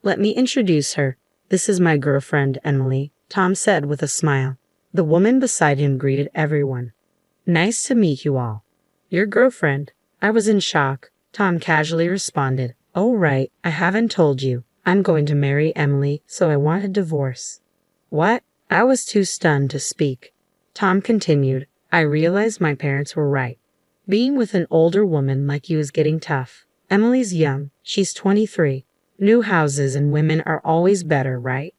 Let me introduce her. This is my girlfriend, Emily, Tom said with a smile. The woman beside him greeted everyone. Nice to meet you all. Your girlfriend? I was in shock. Tom casually responded. Oh right, I haven't told you. I'm going to marry Emily, so I want a divorce. What? I was too stunned to speak. Tom continued. I realized my parents were right. Being with an older woman like you is getting tough. Emily's young. She's 23. New houses and women are always better, right?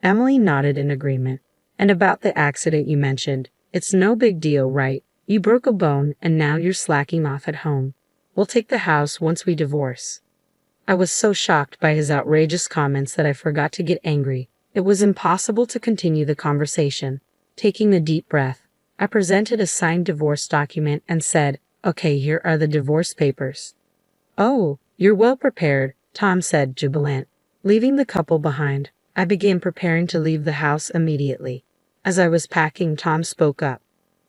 Emily nodded in agreement. And about the accident you mentioned, it's no big deal, right? You broke a bone and now you're slacking off at home. We'll take the house once we divorce. I was so shocked by his outrageous comments that I forgot to get angry. It was impossible to continue the conversation. Taking a deep breath, I presented a signed divorce document and said, Okay, here are the divorce papers. Oh, you're well prepared, Tom said, jubilant. Leaving the couple behind, I began preparing to leave the house immediately. As I was packing, Tom spoke up.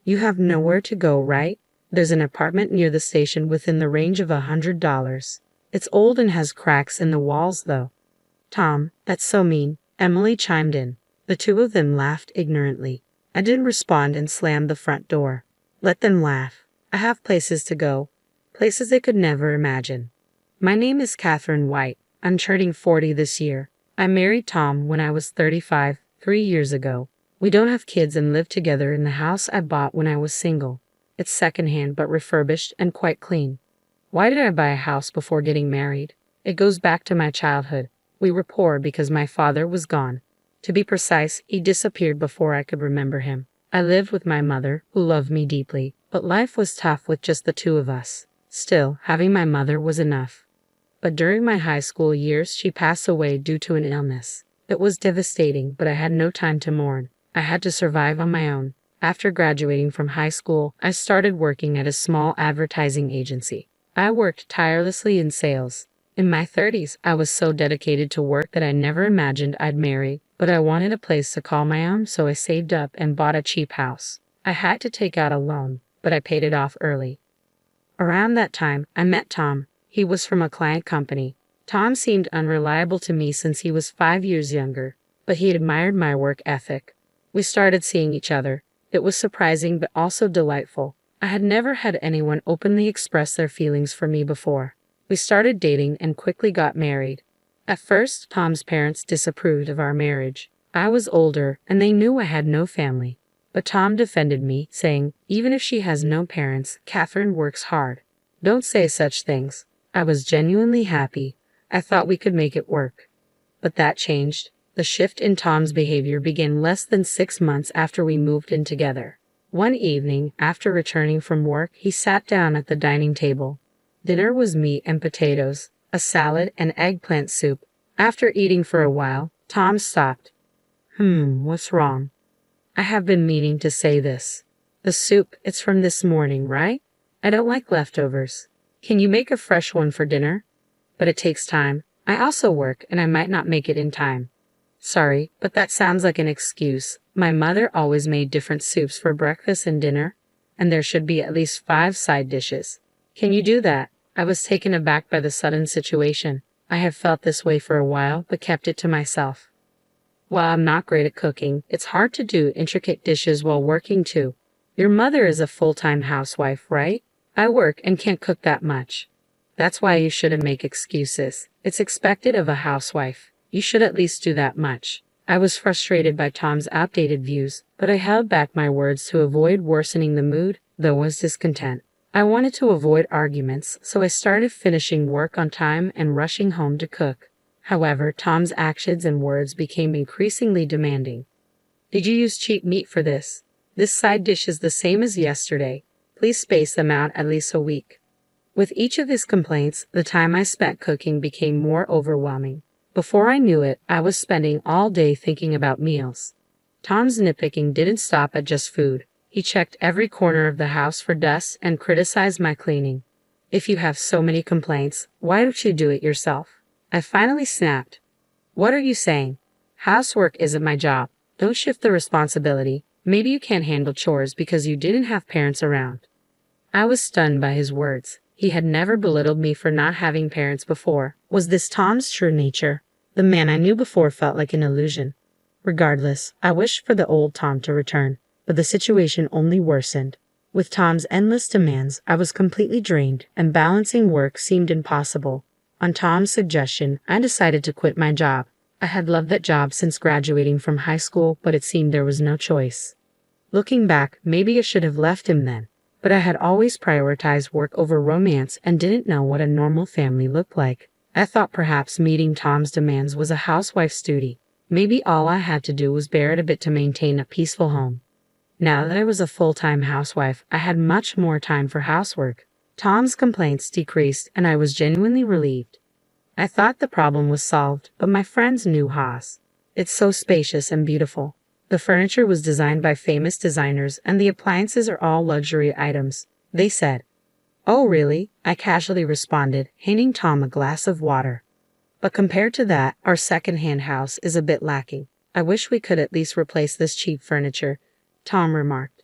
You have nowhere to go, right? There's an apartment near the station within the range of $100. It's old and has cracks in the walls, though. Tom, that's so mean, Emily chimed in. The two of them laughed ignorantly. I didn't respond and slammed the front door. Let them laugh. I have places to go. Places they could never imagine. My name is Catherine White. I'm turning 40 this year. I married Tom when I was 35, 3 years ago. We don't have kids and live together in the house I bought when I was single. It's secondhand but refurbished and quite clean. Why did I buy a house before getting married? It goes back to my childhood. We were poor because my father was gone. To be precise, he disappeared before I could remember him. I lived with my mother, who loved me deeply, but life was tough with just the two of us. Still, having my mother was enough. But during my high school years, she passed away due to an illness. It was devastating, but I had no time to mourn. I had to survive on my own. After graduating from high school, I started working at a small advertising agency. I worked tirelessly in sales. In my 30s, I was so dedicated to work that I never imagined I'd marry, but I wanted a place to call my own, so I saved up and bought a cheap house. I had to take out a loan, but I paid it off early. Around that time, I met Tom. He was from a client company. Tom seemed unreliable to me since he was 5 years younger, but he admired my work ethic. We started seeing each other. It was surprising but also delightful. I had never had anyone openly express their feelings for me before. We started dating and quickly got married. At first, Tom's parents disapproved of our marriage. I was older, and they knew I had no family. But Tom defended me, saying, even if she has no parents, Catherine works hard. Don't say such things. I was genuinely happy. I thought we could make it work. But that changed. The shift in Tom's behavior began less than 6 months after we moved in together. One evening, after returning from work, he sat down at the dining table. Dinner was meat and potatoes, a salad and eggplant soup. After eating for a while, Tom stopped. What's wrong? I have been meaning to say this. The soup, it's from this morning, right? I don't like leftovers. Can you make a fresh one for dinner? But it takes time. I also work, and I might not make it in time. Sorry, but that sounds like an excuse. My mother always made different soups for breakfast and dinner, and there should be at least 5 side dishes. Can you do that? I was taken aback by the sudden situation. I have felt this way for a while, but kept it to myself. While I'm not great at cooking, it's hard to do intricate dishes while working too. Your mother is a full-time housewife, right? I work and can't cook that much. That's why you shouldn't make excuses. It's expected of a housewife. You should at least do that much. I was frustrated by Tom's outdated views, but I held back my words to avoid worsening the mood, though was discontent. I wanted to avoid arguments, so I started finishing work on time and rushing home to cook. However, Tom's actions and words became increasingly demanding. Did you use cheap meat for this? This side dish is the same as yesterday. Please space them out at least a week. With each of his complaints, the time I spent cooking became more overwhelming. Before I knew it, I was spending all day thinking about meals. Tom's nitpicking didn't stop at just food. He checked every corner of the house for dust and criticized my cleaning. If you have so many complaints, why don't you do it yourself? I finally snapped. What are you saying? Housework isn't my job. Don't shift the responsibility. Maybe you can't handle chores because you didn't have parents around. I was stunned by his words. He had never belittled me for not having parents before. Was this Tom's true nature? The man I knew before felt like an illusion. Regardless, I wished for the old Tom to return, but the situation only worsened. With Tom's endless demands, I was completely drained, and balancing work seemed impossible. On Tom's suggestion, I decided to quit my job. I had loved that job since graduating from high school, but it seemed there was no choice. Looking back, maybe I should have left him then, but I had always prioritized work over romance and didn't know what a normal family looked like. I thought perhaps meeting Tom's demands was a housewife's duty. Maybe all I had to do was bear it a bit to maintain a peaceful home. Now that I was a full-time housewife, I had much more time for housework. Tom's complaints decreased, and I was genuinely relieved. I thought the problem was solved, but my friends knew Haas. It's so spacious and beautiful. The furniture was designed by famous designers, and the appliances are all luxury items, they said. Oh really? I casually responded, handing Tom a glass of water. But compared to that, our second-hand house is a bit lacking. I wish we could at least replace this cheap furniture, Tom remarked.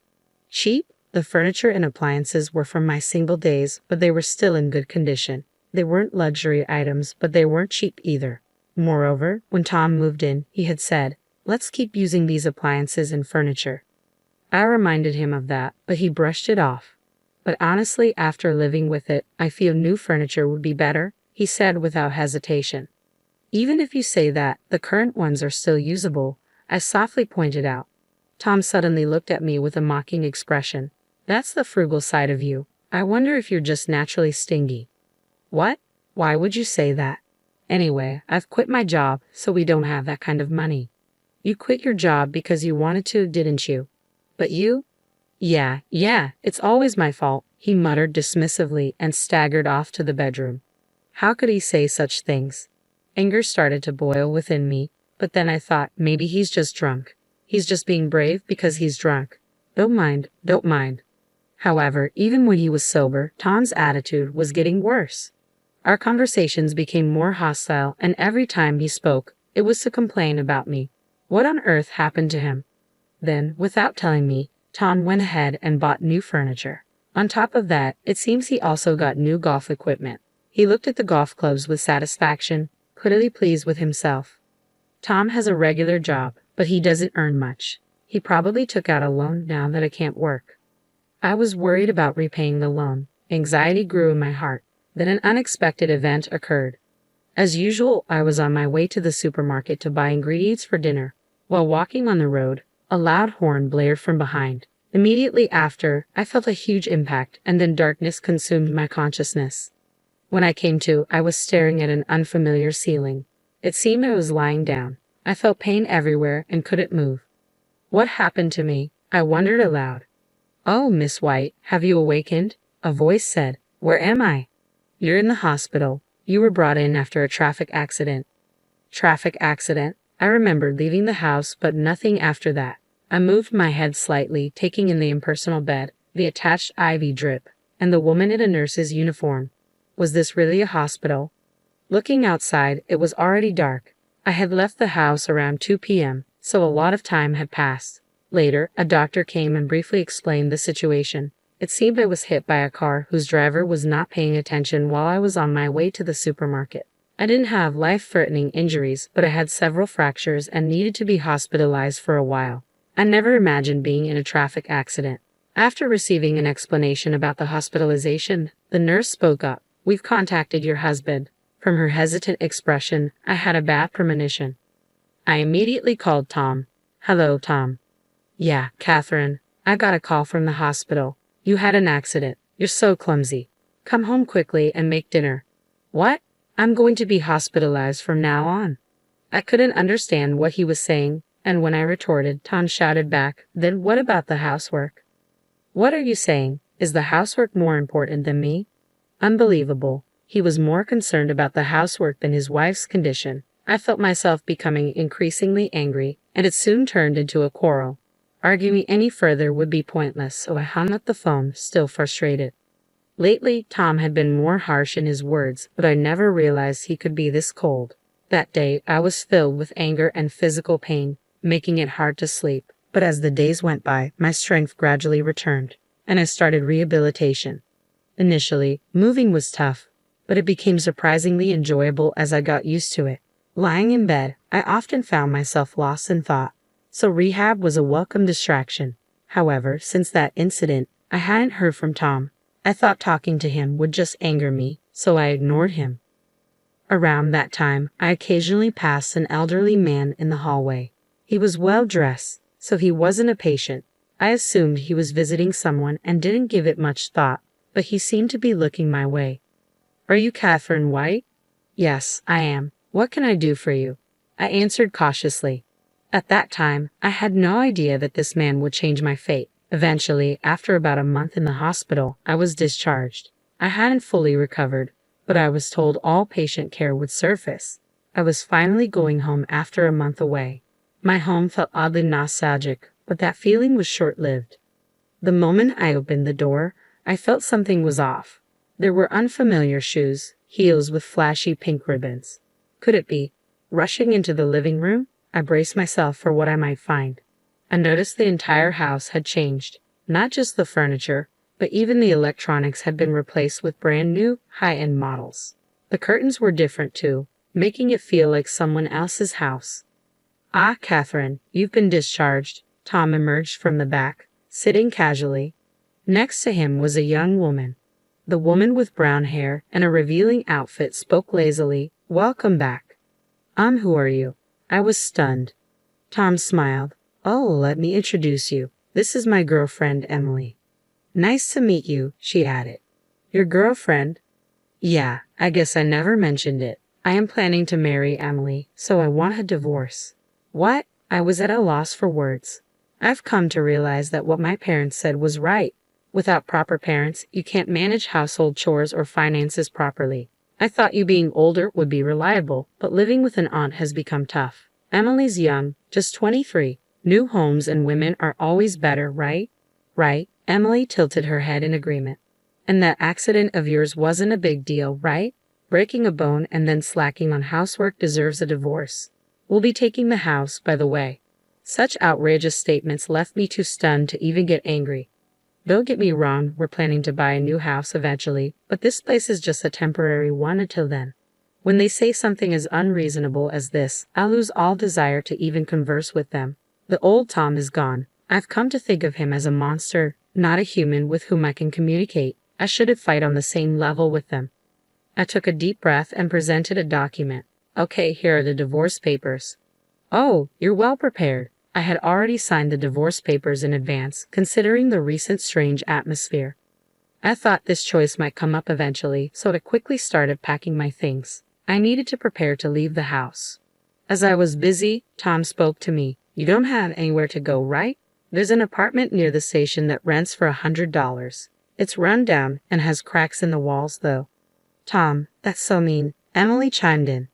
Cheap? The furniture and appliances were from my single days, but they were still in good condition. They weren't luxury items, but they weren't cheap either. Moreover, when Tom moved in, he had said, "Let's keep using these appliances and furniture." I reminded him of that, but he brushed it off. But honestly, after living with it, I feel new furniture would be better, he said without hesitation. Even if you say that, the current ones are still usable, I softly pointed out. Tom suddenly looked at me with a mocking expression. That's the frugal side of you. I wonder if you're just naturally stingy. What? Why would you say that? Anyway, I've quit my job, so we don't have that kind of money. You quit your job because you wanted to, didn't you? But you? Yeah, it's always my fault, he muttered dismissively and staggered off to the bedroom. How could he say such things? Anger started to boil within me, but then I thought maybe he's just drunk. He's just being brave because he's drunk. Don't mind. However, even when he was sober, Tom's attitude was getting worse. Our conversations became more hostile, and every time he spoke, it was to complain about me. What on earth happened to him? Then, without telling me, Tom went ahead and bought new furniture. On top of that, it seems he also got new golf equipment. He looked at the golf clubs with satisfaction, clearly pleased with himself. Tom has a regular job, but he doesn't earn much. He probably took out a loan now that I can't work. I was worried about repaying the loan. Anxiety grew in my heart. Then an unexpected event occurred. As usual, I was on my way to the supermarket to buy ingredients for dinner. While walking on the road, a loud horn blared from behind. Immediately after, I felt a huge impact, and then darkness consumed my consciousness. When I came to, I was staring at an unfamiliar ceiling. It seemed I was lying down. I felt pain everywhere and couldn't move. What happened to me? I wondered aloud. Oh, Miss White, have you awakened? A voice said. Where am I? You're in the hospital. You were brought in after a traffic accident. Traffic accident? I remembered leaving the house, but nothing after that. I moved my head slightly, taking in the impersonal bed, the attached IV drip, and the woman in a nurse's uniform. Was this really a hospital? Looking outside, it was already dark. I had left the house around 2 p.m., so a lot of time had passed. Later, a doctor came and briefly explained the situation. It seemed I was hit by a car whose driver was not paying attention while I was on my way to the supermarket. I didn't have life-threatening injuries, but I had several fractures and needed to be hospitalized for a while. I never imagined being in a traffic accident. After receiving an explanation about the hospitalization, the nurse spoke up. We've contacted your husband. From her hesitant expression, I had a bad premonition. I immediately called Tom. Hello, Tom. Yeah, Catherine. I got a call from the hospital. You had an accident. You're so clumsy. Come home quickly and make dinner. What? I'm going to be hospitalized from now on. I couldn't understand what he was saying, and when I retorted, Tom shouted back, Then what about the housework? What are you saying? Is the housework more important than me? Unbelievable. He was more concerned about the housework than his wife's condition. I felt myself becoming increasingly angry, and it soon turned into a quarrel. Arguing any further would be pointless, so I hung up the phone, still frustrated. Lately, Tom had been more harsh in his words, but I never realized he could be this cold. That day, I was filled with anger and physical pain, making it hard to sleep. But as the days went by, my strength gradually returned, and I started rehabilitation. Initially, moving was tough, but it became surprisingly enjoyable as I got used to it. Lying in bed, I often found myself lost in thought, so rehab was a welcome distraction. However, since that incident, I hadn't heard from Tom. I thought talking to him would just anger me, so I ignored him. Around that time, I occasionally passed an elderly man in the hallway. He was well dressed, so he wasn't a patient. I assumed he was visiting someone and didn't give it much thought, but he seemed to be looking my way. "Are you Catherine White?" "Yes, I am. What can I do for you?" I answered cautiously. At that time, I had no idea that this man would change my fate. Eventually, after about a month in the hospital, I was discharged. I hadn't fully recovered, but I was told all patient care would surface. I was finally going home after a month away. My home felt oddly nostalgic, but that feeling was short-lived. The moment I opened the door, I felt something was off. There were unfamiliar shoes, heels with flashy pink ribbons. Could it be? Rushing into the living room, I braced myself for what I might find. I noticed the entire house had changed. Not just the furniture, but even the electronics had been replaced with brand new, high-end models. The curtains were different too, making it feel like someone else's house. "Ah, Catherine, you've been discharged." Tom emerged from the back, sitting casually. Next to him was a young woman. The woman with brown hair and a revealing outfit spoke lazily, "Welcome back." Who are you?" I was stunned. Tom smiled. "Oh, let me introduce you. This is my girlfriend, Emily." "Nice to meet you," she added. "Your girlfriend?" "Yeah, I guess I never mentioned it. I am planning to marry Emily, so I want a divorce." "What?" I was at a loss for words. I've come to realize that what my parents said was right. Without proper parents, you can't manage household chores or finances properly. I thought you being older would be reliable, but living with an aunt has become tough. Emily's young, just 23. New homes and women are always better, right? Right. Emily tilted her head in agreement. "And that accident of yours wasn't a big deal, right? Breaking a bone and then slacking on housework deserves a divorce. We'll be taking the house, by the way." Such outrageous statements left me too stunned to even get angry. Don't get me wrong, we're planning to buy a new house eventually, but this place is just a temporary one until then. When they say something as unreasonable as this, I'll lose all desire to even converse with them. The old Tom is gone. I've come to think of him as a monster, not a human with whom I can communicate. I shouldn't fight on the same level with them. I took a deep breath and presented a document. "Okay, here are the divorce papers." "Oh, you're well prepared." I had already signed the divorce papers in advance, considering the recent strange atmosphere. I thought this choice might come up eventually, so I quickly started packing my things. I needed to prepare to leave the house. As I was busy, Tom spoke to me. "You don't have anywhere to go, right? There's an apartment near the station that rents for $100. It's run down and has cracks in the walls, though." "Tom, that's so mean," Emily chimed in.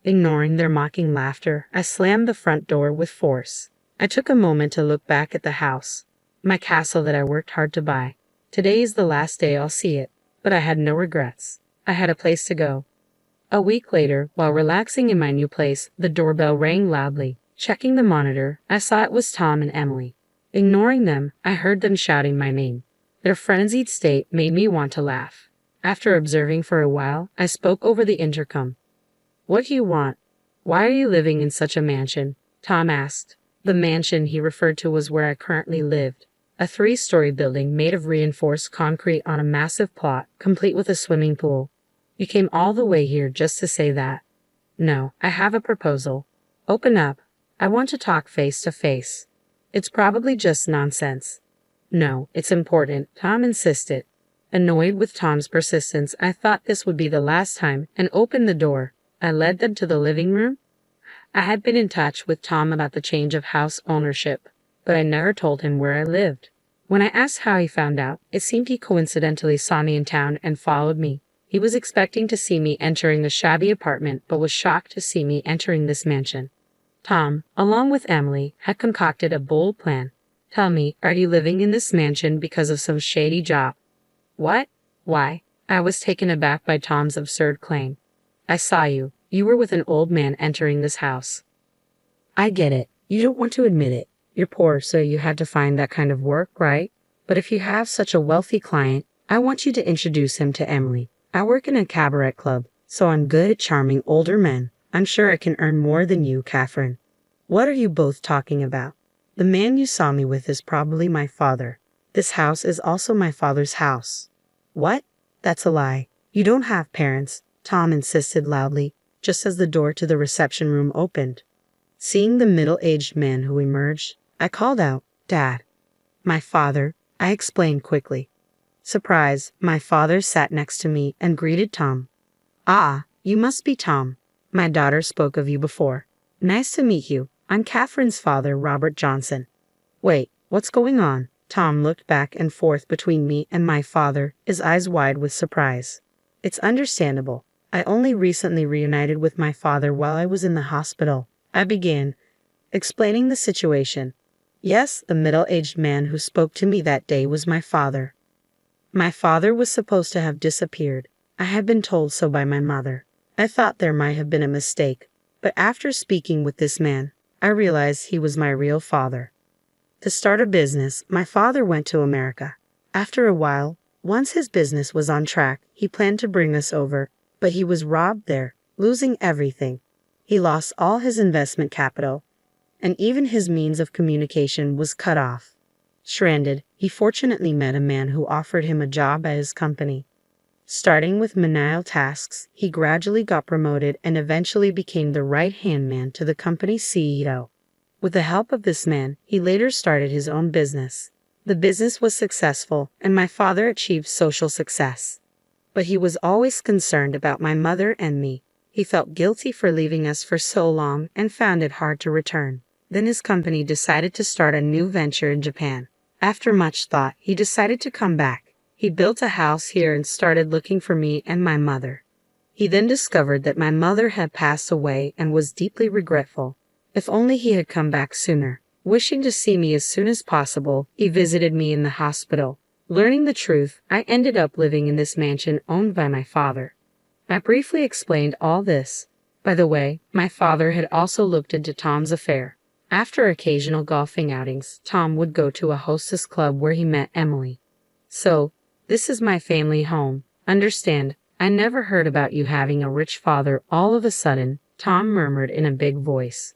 Ignoring their mocking laughter, I slammed the front door with force. I took a moment to look back at the house, my castle that I worked hard to buy. Today is the last day I'll see it, but I had no regrets. I had a place to go. A week later, while relaxing in my new place, the doorbell rang loudly. Checking the monitor, I saw it was Tom and Emily. Ignoring them, I heard them shouting my name. Their frenzied state made me want to laugh. After observing for a while, I spoke over the intercom. "What do you want? Why are you living in such a mansion?" Tom asked. The mansion he referred to was where I currently lived, a 3-story building made of reinforced concrete on a massive plot, complete with a swimming pool. "You came all the way here just to say that?" "No, I have a proposal." "Open up. I want to talk face to face." "It's probably just nonsense." "No, it's important," Tom insisted. Annoyed with Tom's persistence, I thought this would be the last time and opened the door. I led them to the living room. I had been in touch with Tom about the change of house ownership, but I never told him where I lived. When I asked how he found out, it seemed he coincidentally saw me in town and followed me. He was expecting to see me entering a shabby apartment, but was shocked to see me entering this mansion. Tom, along with Emily, had concocted a bold plan. "Tell me, are you living in this mansion because of some shady job?" "What? Why?" I was taken aback by Tom's absurd claim. "I saw you. You were with an old man entering this house." "I get it. You don't want to admit it. You're poor, so you had to find that kind of work, right? But if you have such a wealthy client, I want you to introduce him to Emily. I work in a cabaret club, so I'm good at charming older men. I'm sure I can earn more than you, Catherine. What are you both talking about? The man you saw me with is probably my father. This house is also my father's house. What? That's a lie. You don't have parents, Tom insisted loudly, just as the door to the reception room opened. Seeing the middle-aged man who emerged, I called out, "Dad." "My father," I explained quickly. Surprised, my father sat next to me and greeted Tom. "Ah, you must be Tom. My daughter spoke of you before. Nice to meet you. I'm Catherine's father, Robert Johnson." "Wait, what's going on?" Tom looked back and forth between me and my father, his eyes wide with surprise. "It's understandable. I only recently reunited with my father while I was in the hospital," I began, explaining the situation. Yes, the middle-aged man who spoke to me that day was my father. My father was supposed to have disappeared. I had been told so by my mother. I thought there might have been a mistake, but after speaking with this man, I realized he was my real father. To start a business, my father went to America. After a while, once his business was on track, he planned to bring us over, but he was robbed there, losing everything. He lost all his investment capital, and even his means of communication was cut off. Stranded, he fortunately met a man who offered him a job at his company. Starting with menial tasks, he gradually got promoted and eventually became the right-hand man to the company's CEO. With the help of this man, he later started his own business. The business was successful, and my father achieved social success. But he was always concerned about my mother and me. He felt guilty for leaving us for so long and found it hard to return. Then his company decided to start a new venture in Japan. After much thought, he decided to come back. He built a house here and started looking for me and my mother. He then discovered that my mother had passed away and was deeply regretful. If only he had come back sooner. Wishing to see me as soon as possible, he visited me in the hospital. Learning the truth, I ended up living in this mansion owned by my father. I briefly explained all this. By the way, my father had also looked into Tom's affair. After occasional golfing outings, Tom would go to a hostess club where he met Emily. "So, this is my family home. Understand, I never heard about you having a rich father all of a sudden," Tom murmured in a big voice.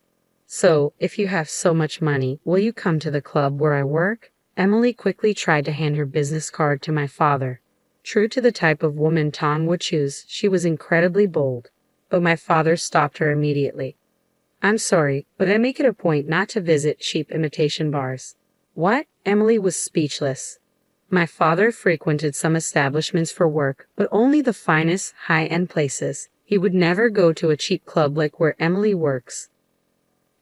"So, if you have so much money, will you come to the club where I work?" Emily quickly tried to hand her business card to my father. True to the type of woman Tom would choose, she was incredibly bold. But my father stopped her immediately. "I'm sorry, but I make it a point not to visit cheap imitation bars." "What?" Emily was speechless. My father frequented some establishments for work, but only the finest, high-end places. He would never go to a cheap club like where Emily works.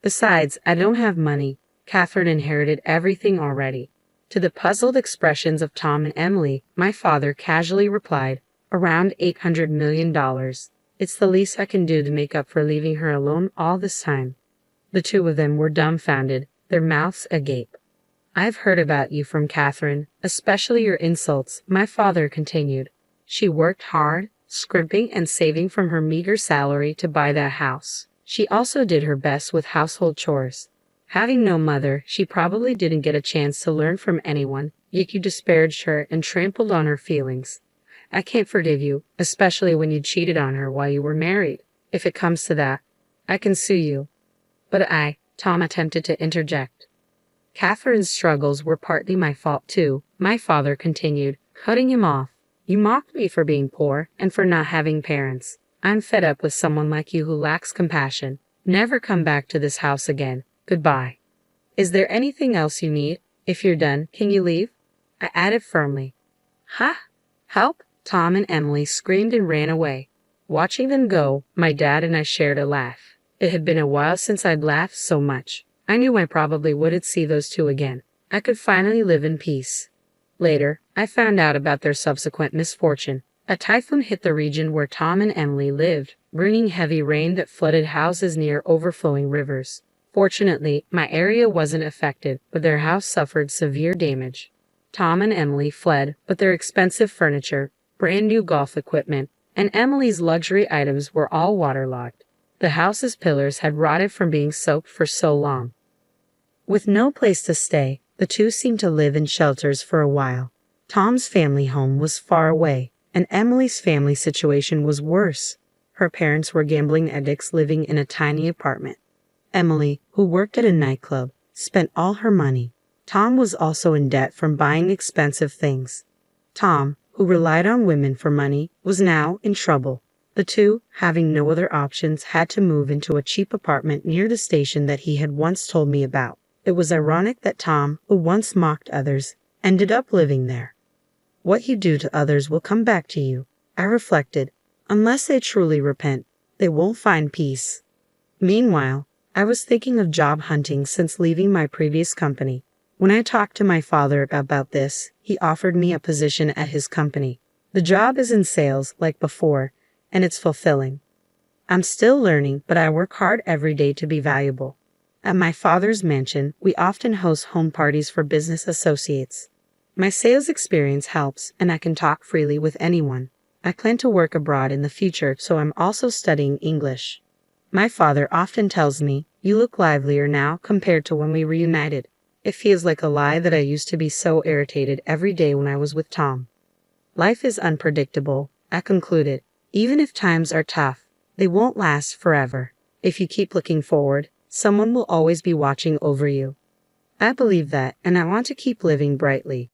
"Besides, I don't have money. Catherine inherited everything already." To the puzzled expressions of Tom and Emily, my father casually replied, "Around $800 million. It's the least I can do to make up for leaving her alone all this time." The two of them were dumbfounded, their mouths agape. "I've heard about you from Catherine, especially your insults," my father continued. "She worked hard, scrimping and saving from her meager salary to buy that house. She also did her best with household chores. Having no mother, she probably didn't get a chance to learn from anyone, yet you disparaged her and trampled on her feelings. I can't forgive you, especially when you cheated on her while you were married. If it comes to that, I can sue you." "But Tom attempted to interject. "Catherine's struggles were partly my fault too," my father continued, cutting him off. "You mocked me for being poor and for not having parents. I'm fed up with someone like you who lacks compassion. Never come back to this house again. Goodbye. Is there anything else you need? If you're done, can you leave?" I added firmly. "Huh? Help?" Tom and Emily screamed and ran away. Watching them go, my dad and I shared a laugh. It had been a while since I'd laughed so much. I knew I probably wouldn't see those two again. I could finally live in peace. Later, I found out about their subsequent misfortune. A typhoon hit the region where Tom and Emily lived, bringing heavy rain that flooded houses near overflowing rivers. Fortunately, my area wasn't affected, but their house suffered severe damage. Tom and Emily fled, but their expensive furniture, brand new golf equipment, and Emily's luxury items were all waterlogged. The house's pillars had rotted from being soaked for so long. With no place to stay, the two seemed to live in shelters for a while. Tom's family home was far away, and Emily's family situation was worse. Her parents were gambling addicts living in a tiny apartment. Emily, who worked at a nightclub, spent all her money. Tom was also in debt from buying expensive things. Tom, who relied on women for money, was now in trouble. The two, having no other options, had to move into a cheap apartment near the station that he had once told me about. It was ironic that Tom, who once mocked others, ended up living there. What you do to others will come back to you, I reflected. Unless they truly repent, they won't find peace. Meanwhile, I was thinking of job hunting since leaving my previous company. When I talked to my father about this, he offered me a position at his company. The job is in sales like before, and it's fulfilling. I'm still learning, but I work hard every day to be valuable. At my father's mansion, we often host home parties for business associates. My sales experience helps, and I can talk freely with anyone. I plan to work abroad in the future, so I'm also studying English. My father often tells me, "You look livelier now compared to when we reunited." It feels like a lie that I used to be so irritated every day when I was with Tom. Life is unpredictable, I concluded. Even if times are tough, they won't last forever. If you keep looking forward, someone will always be watching over you. I believe that, and I want to keep living brightly.